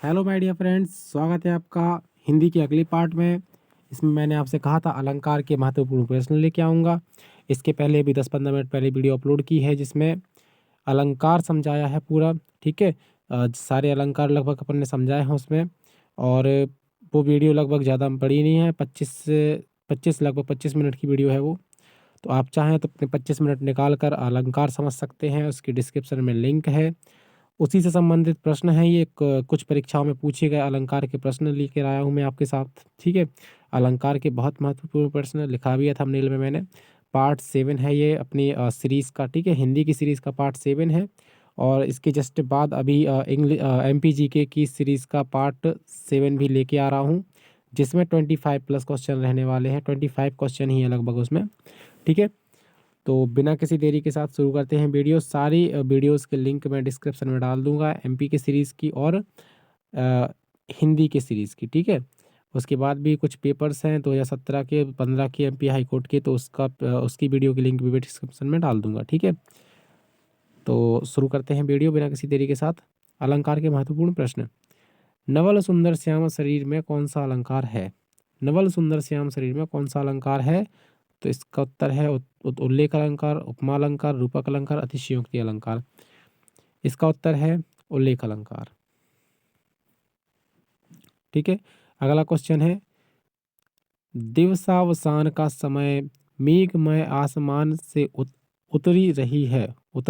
Hello my dear friends, स्वागत है आपका हिंदी की अगली पार्ट में। इसमें मैंने आपसे कहा था अलंकार के महत्वपूर्ण प्रश्न लेके आऊँगा। इसके पहले भी 10-15 मिनट पहले वीडियो अपलोड की है जिसमें अलंकार समझाया है पूरा। ठीक है, सारे अलंकार लगभग अपन ने समझाए हैं उसमें। और वो वीडियो लगभग ज़्यादा बड़ी नहीं है, 25 मिनट की वीडियो है वो। तो आप चाहें तो अपने 25 मिनट निकाल कर अलंकार समझ सकते हैं। उसकी डिस्क्रिप्शन में लिंक है। उसी से संबंधित प्रश्न है ये। कुछ परीक्षाओं में पूछे गए अलंकार के प्रश्न लेकर आया हूँ मैं आपके साथ। ठीक है, अलंकार के बहुत महत्वपूर्ण प्रश्न लिखा भी है थंबनेल में मैंने। पार्ट 7 है ये अपनी सीरीज़ का। ठीक है, हिंदी की सीरीज़ का पार्ट 7 है। और इसके जस्ट बाद अभी इंग्लिश MPGK की सीरीज़ का पार्ट 7 भी लेके आ रहा हूँ, जिसमें 25 प्लस क्वेश्चन रहने वाले हैं। 25 क्वेश्चन ही है लगभग उसमें। ठीक है, तो बिना किसी देरी के साथ शुरू करते हैं वीडियो। सारी वीडियोस के लिंक मैं डिस्क्रिप्शन में डाल दूंगा, MP की सीरीज़ की और हिंदी की सीरीज़ की। ठीक है, उसके बाद भी कुछ पेपर्स हैं 2017 के 15 के MP हाई कोर्ट के, तो उसकी वीडियो की लिंक भी डिस्क्रिप्शन में डाल दूंगा। ठीक है, तो शुरू करते हैं वीडियो बिना किसी देरी के साथ। अलंकार के महत्वपूर्ण प्रश्न। नवल सुंदर श्याम शरीर में कौन सा अलंकार है? नवल सुंदर श्याम शरीर में कौन सा अलंकार है? तो इसका उत्तर है उल्लेख अलंकार, उपमा अलंकार, रूपक अलंकार, अतिशयोक्ति अलंकार। इसका उत्तर है उल्लेख अलंकार। ठीक है, अगला क्वेश्चन है, दिवसावसान का समय मेघमय आसमान से उतर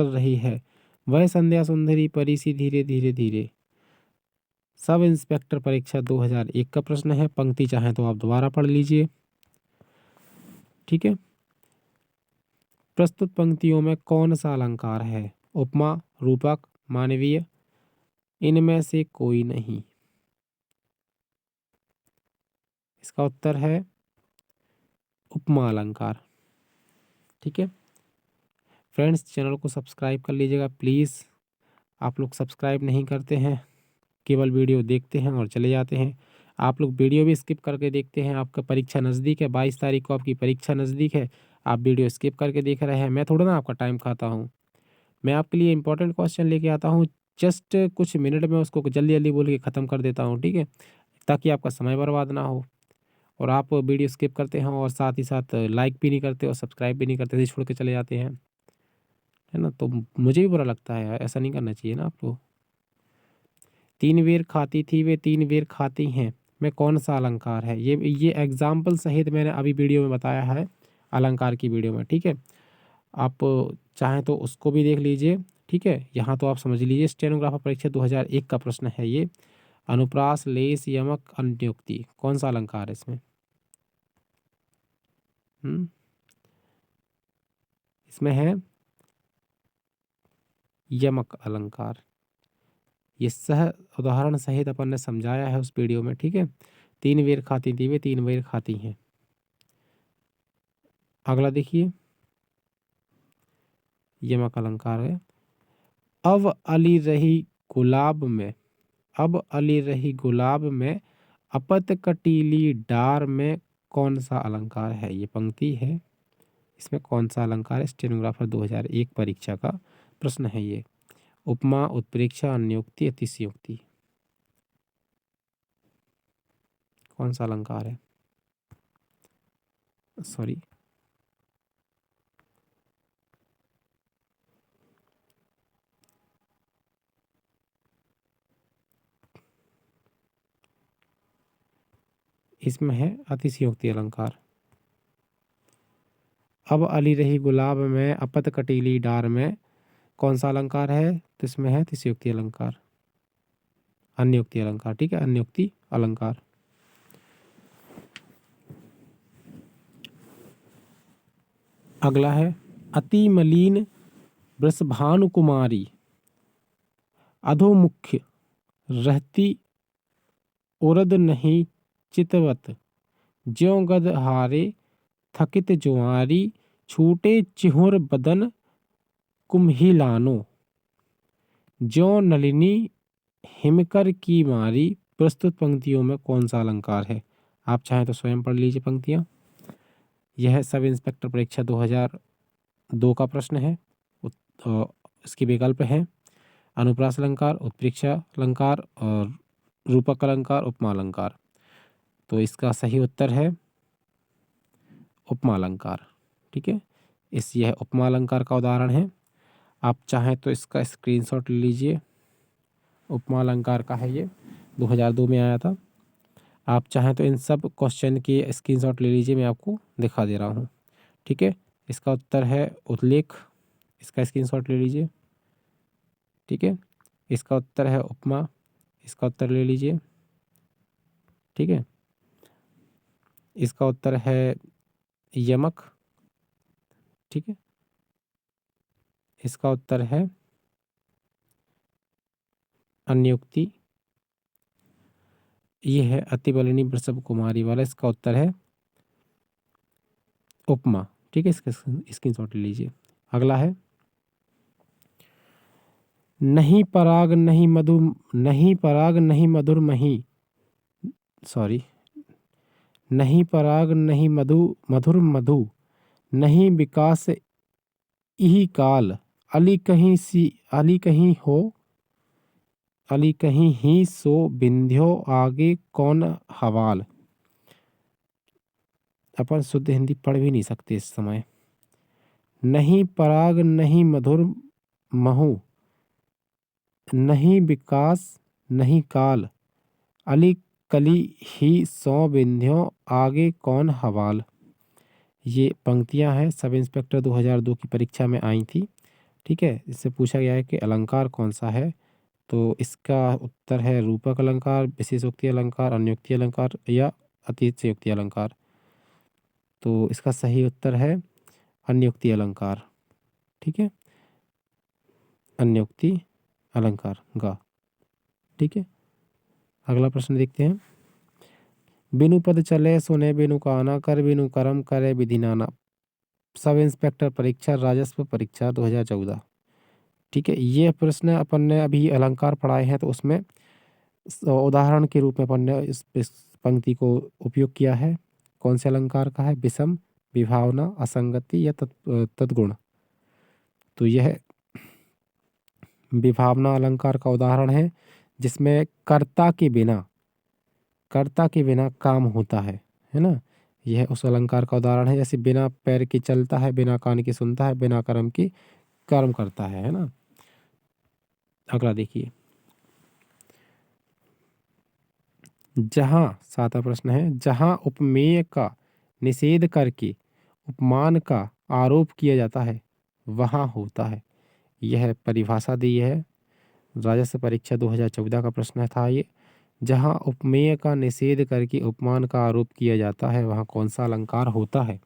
रही है, वह संध्या सुंदरी परी सी धीरे धीरे धीरे। सब इंस्पेक्टर परीक्षा 2001 का प्रश्न है। पंक्ति चाहें तो आप दोबारा पढ़ लीजिए। ठीक है, प्रस्तुत पंक्तियों में कौन सा अलंकार है? उपमा, रूपक, मानवीय, इनमें से कोई नहीं। इसका उत्तर है उपमा अलंकार। ठीक है फ्रेंड्स, चैनल को सब्सक्राइब कर लीजिएगा प्लीज़। आप लोग सब्सक्राइब नहीं करते हैं, केवल वीडियो देखते हैं और चले जाते हैं। आप लोग वीडियो भी स्किप करके देखते हैं। आपका परीक्षा नज़दीक है, 22 तारीख को आपकी परीक्षा नज़दीक है, आप वीडियो स्किप करके देख रहे हैं। मैं थोड़ा ना आपका टाइम खाता हूँ। मैं आपके लिए इंपॉर्टेंट क्वेश्चन लेके आता हूँ, जस्ट कुछ मिनट में उसको जल्दी जल्दी बोल के ख़त्म कर देता हूँ। ठीक है, ताकि आपका समय बर्बाद ना हो और आप वीडियो स्किप करते हैं और साथ ही साथ लाइक भी नहीं करते और सब्सक्राइब भी नहीं करते, ऐसे छोड़ के चले जाते हैं, है ना। तो मुझे भी बुरा लगता है यार, ऐसा नहीं करना चाहिए ना आपको। तीन बेर खाती थी वे तीन बेर खाती हैं, में कौन सा अलंकार है? ये एग्जाम्पल सहित मैंने अभी वीडियो में बताया है, अलंकार की वीडियो में। ठीक है, आप चाहें तो उसको भी देख लीजिए। ठीक है, यहाँ तो आप समझ लीजिए, स्टेनोग्राफर परीक्षा 2001 का प्रश्न है ये। अनुप्रास, लेस, यमक, अन्योक्ति, कौन सा अलंकार है इसमें? इसमें है यमक अलंकार। ये सह उदाहरण सहित अपन ने समझाया है उस वीडियो में। ठीक है, तीन बेर खाती थी वे तीन बेर खाती हैं। अगला देखिए, यमक अलंकार है, अब अली रही गुलाब में, अब अली रही गुलाब में, अपत कटीली डार में कौन सा अलंकार है? ये पंक्ति है, इसमें कौन सा अलंकार है? स्टेनोग्राफर 2001 परीक्षा का प्रश्न है ये। उपमा, उत्प्रेक्षा, अन्योक्ति, अतिशयोक्ति, कौन सा अलंकार है? सॉरी, इसमें है अतिशयोक्ति अलंकार। अब अली रही गुलाब में, अपत कटीली डार में, कौन सा अलंकार है? तो इसमें है अतिशयोक्ति अलंकार, अन्योक्ति अलंकार। ठीक है, अन्योक्ति अलंकार। अगला है, अति मलिन वृषभानु कुमारी, अधोमुख रहती उरद नहीं चितवत, ज्यों गद हारे थकित जुआरी, छूटे चिहुर बदन कुम्हिलानो, ज्यों नलिनी हिमकर की मारी। प्रस्तुत पंक्तियों में कौन सा अलंकार है? आप चाहें तो स्वयं पढ़ लीजिए पंक्तियाँ। यह सब इंस्पेक्टर परीक्षा 2002 का प्रश्न है। इसके विकल्प हैं अनुप्रास अलंकार, उत्प्रेक्षा अलंकार और रूपक अलंकार, उपमा अलंकार। तो इसका सही उत्तर है उपमा अलंकार। ठीक है, यह उपमा अलंकार का उदाहरण है। आप चाहें तो इसका स्क्रीनशॉट ले लीजिए। उपमा अलंकार का है ये, 2002 में आया था। आप चाहें तो इन सब क्वेश्चन की स्क्रीनशॉट ले लीजिए, मैं आपको दिखा दे रहा हूँ। ठीक है, इसका उत्तर है उल्लेख, इसका स्क्रीनशॉट ले लीजिए। ठीक है, इसका उत्तर है उपमा, इसका उत्तर ले लीजिए। ठीक है, इसका उत्तर है यमक। ठीक है, इसका उत्तर है अन्योक्ति। ये है अतिबलिनी वृषभ कुमारी वाला, इसका उत्तर है उपमा। ठीक है, इसका स्क्रीनशॉट ले लीजिए। अगला है नहीं पराग नहीं मधु, नहीं पराग नहीं मधुर मही, सॉरी, नहीं पराग नहीं मधु मधुर मधु, नहीं विकास इही काल, अली कहीं सी अली कहीं हो, अली कहीं ही सो बिंध्यो आगे कौन हवाल। अपन शुद्ध हिंदी पढ़ भी नहीं सकते इस समय। नहीं पराग नहीं मधुर महु, नहीं विकास नहीं काल, अली कली ही सौ बिंध्यो आगे कौन हवाल। ये पंक्तियां हैं, सब इंस्पेक्टर 2002 की परीक्षा में आई थी। ठीक है, इससे पूछा गया है कि अलंकार कौन सा है। तो इसका उत्तर है रूपक अलंकार, विशेषोक्ति अलंकार, अन्योक्ति अलंकार या अतिशयोक्ति अलंकार। तो इसका सही उत्तर है अन्योक्ति अलंकार। ठीक है, अन्योक्ति अलंकार गा। ठीक है, अगला प्रश्न देखते हैं। बिनु पद चले सुने बिनु काना, कर बिनु कर्म करे विधि नाना। सब इंस्पेक्टर परीक्षा राजस्व परीक्षा 2014। ठीक है, ये प्रश्न अपन ने अभी अलंकार पढ़ाए हैं, तो उसमें उदाहरण के रूप में अपन ने इस पंक्ति को उपयोग किया है। कौन से अलंकार का है? विषम, विभावना, असंगति या तद्गुण। तो यह विभावना अलंकार का उदाहरण है, जिसमें कर्ता के बिना काम होता है ना। यह उस अलंकार का उदाहरण है। जैसे बिना पैर के चलता है, बिना कान के सुनता है, बिना कर्म की कर्म करता है ना। अगला देखिए, जहां, सातवां प्रश्न है, जहां उपमेय का निषेध करके उपमान का आरोप किया जाता है वहां होता है। यह परिभाषा दी है, राजस्व परीक्षा 2014 का प्रश्न था ये। जहां उपमेय का निषेध करके उपमान का आरोप किया जाता है वहां कौन सा अलंकार होता है।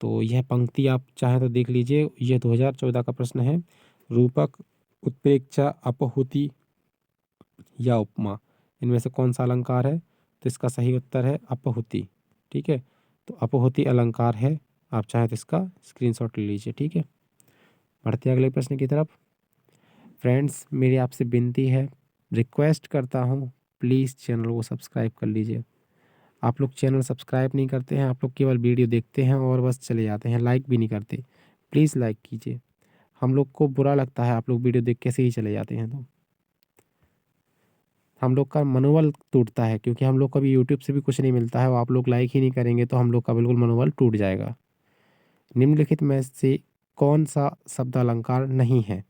तो यह पंक्ति आप चाहें तो देख लीजिए, यह 2014 का प्रश्न है। रूपक, उत्प्रेक्षा, अपहुति या उपमा, इनमें से कौन सा अलंकार है? तो इसका सही उत्तर है अपहुति। ठीक है, तो अपहुति अलंकार है। आप चाहें तो इसका स्क्रीनशॉट ले लीजिए। ठीक है, बढ़ते अगले प्रश्न की तरफ। फ्रेंड्स, मेरी आपसे विनती है, रिक्वेस्ट करता हूँ, प्लीज़ चैनल को सब्सक्राइब कर लीजिए। आप लोग चैनल सब्सक्राइब नहीं करते हैं, आप लोग केवल वीडियो देखते हैं और बस चले जाते हैं, लाइक भी नहीं करते। प्लीज़ लाइक कीजिए, हम लोग को बुरा लगता है आप लोग वीडियो देख के से ही चले जाते हैं। तो हम लोग का मनोबल टूटता है, क्योंकि हम लोग को अभी यूट्यूब से भी कुछ नहीं मिलता है और आप लोग लाइक ही नहीं करेंगे तो हम लोग का बिल्कुल मनोबल टूट जाएगा। निम्नलिखित में से कौन सा शब्द अलंकार नहीं है?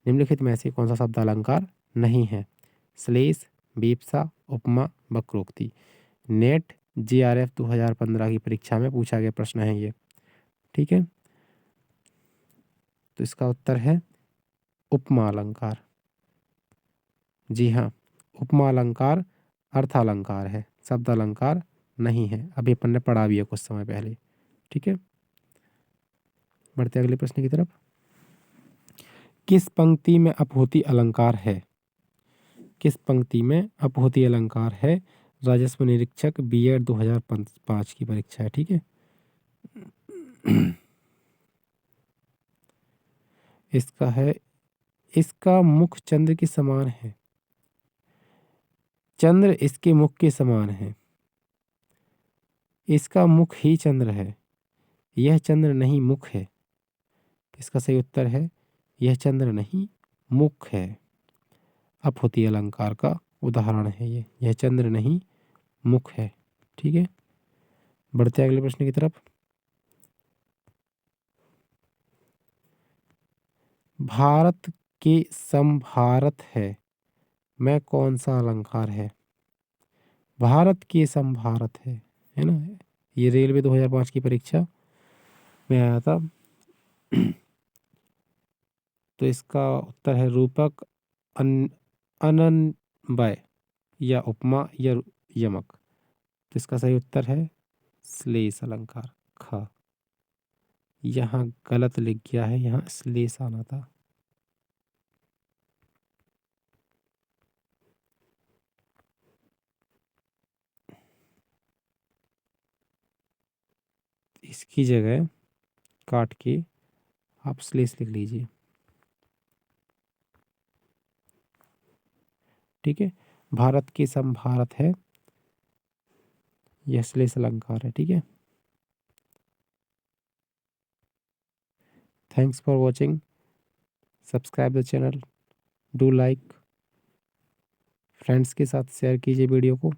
निम्नलिखित में से कौन सा शब्द अलंकार नहीं है? श्लेष, बीप्सा, उपमा, वक्रोक्ति। नेट JRF 2015 की परीक्षा में पूछा गया प्रश्न है ये। ठीक है, तो इसका उत्तर है उपमा अलंकार। जी हाँ, उपमा अलंकार अर्थालंकार है, शब्द अलंकार नहीं है। अभी अपन ने पढ़ा भी है कुछ समय पहले। ठीक है, बढ़ते अगले प्रश्न की तरफ। किस पंक्ति में अपहुति अलंकार है? किस पंक्ति में अपहुति अलंकार है? राजस्व निरीक्षक B.Ed 2005 की परीक्षा है। ठीक है, इसका है, इसका मुख चंद्र के समान है, चंद्र इसके मुख के समान है, इसका मुख ही चंद्र है, यह चंद्र नहीं मुख है। इसका सही उत्तर है यह चंद्र नहीं मुख है। अपहुति अलंकार का उदाहरण है ये। यह चंद्र नहीं मुख है। ठीक है, बढ़ते हैं अगले प्रश्न की तरफ। भारत के समभारत है में कौन सा अलंकार है? भारत के समभारत है ना, ये रेलवे 2005 की परीक्षा में आया था। तो इसका उत्तर है रूपक, अन अनन्वय या उपमा या यमक। तो इसका सही उत्तर है श्लेष अलंकार, ख। यहाँ गलत लिख गया है, यहाँ श्लेष आना था। इसकी जगह काट के आप श्लेष लिख लीजिए। ठीक है, भारत के समभारत है, यह श्लेष अलंकार है। ठीक है, thanks for watching, subscribe the channel, do like, friends के साथ शेयर कीजिए वीडियो को।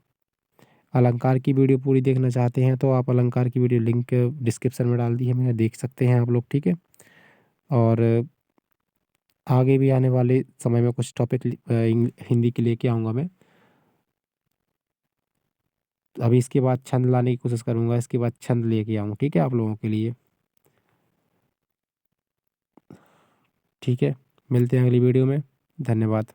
अलंकार की वीडियो पूरी देखना चाहते हैं तो आप अलंकार की वीडियो लिंक डिस्क्रिप्शन में डाल दी है मैंने, देख सकते हैं आप लोग। ठीक है, और आगे भी आने वाले समय में कुछ टॉपिक हिंदी के लेके आऊँगा मैं। अभी इसके बाद छंद लाने की कोशिश करूँगा, इसके बाद छंद लेके आऊँ। ठीक है, आप लोगों के लिए। ठीक है, मिलते हैं अगली वीडियो में। धन्यवाद।